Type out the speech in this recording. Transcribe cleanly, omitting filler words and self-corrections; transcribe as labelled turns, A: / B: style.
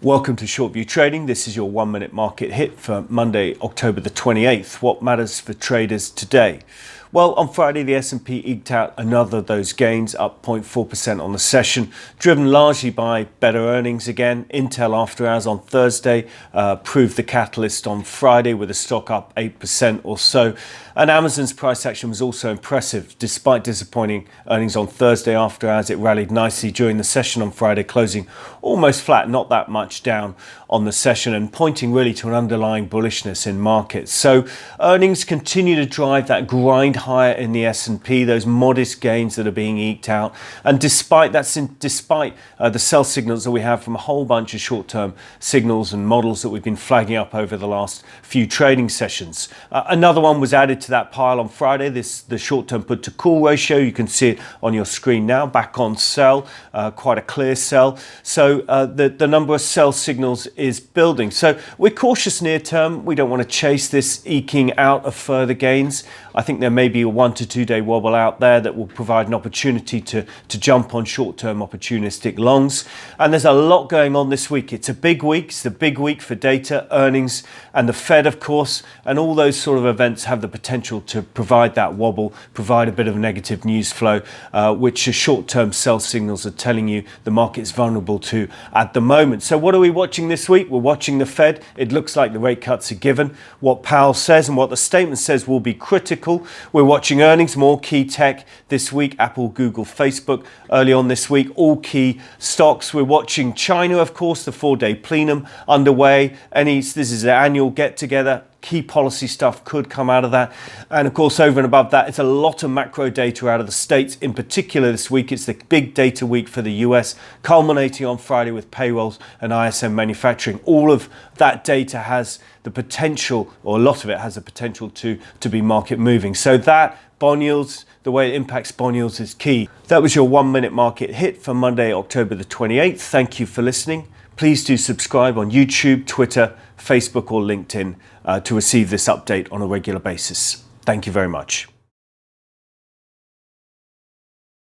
A: Welcome to Short View Trading. This is your 1 minute market hit for Monday, October the 28th. What matters for traders today? Well, on Friday, the S&P eked out another of those gains, up 0.4% on the session, driven largely by better earnings again. Intel after hours on Thursday proved the catalyst on Friday with the stock up 8% or so. And Amazon's price action was also impressive. Despite disappointing earnings on Thursday after hours, it rallied nicely during the session on Friday, closing almost flat, not that much down on the session, and pointing really to an underlying bullishness in markets. So earnings continue to drive that grind higher in the S&P, those modest gains that are being eked out. And despite the sell signals that we have from a whole bunch of short-term signals and models that we've been flagging up over the last few trading sessions. Another one was added to that pile on Friday, the short-term put to call ratio. You can see it on your screen now, back on sell, quite a clear sell. So the number of sell signals is building. So we're cautious near term. We don't want to chase this eking out of further gains. I think there may be a 1 to 2 day wobble out there that will provide an opportunity to jump on short-term opportunistic longs. And there's a lot going on this week. It's a big week. It's the big week for data, earnings, and the Fed, of course. And all those sort of events have the potential to provide that wobble, provide a bit of negative news flow, which the short-term sell signals are telling you the market's vulnerable to at the moment. So what are we watching this week? We're watching the Fed. It looks like the rate cuts are given. What Powell says and what the statement says will be critical. We're watching earnings, more key tech this week, Apple, Google, Facebook. Early on this week, all key stocks. We're watching China, of course, the 4-day plenum underway. This is an annual get-together. Key policy stuff could come out of that. And of course, over and above that, it's a lot of macro data out of the States. In particular this week, it's the big data week for the US, culminating on Friday with payrolls and ISM manufacturing. All of that data has the potential, or a lot of it has the potential to be market moving. So that, bond yields, the way it impacts bond yields is key. That was your 1 minute market hit for Monday, October the 28th. Thank you for listening. Please do subscribe on YouTube, Twitter, Facebook or LinkedIn to receive this update on a regular basis. Thank you very much.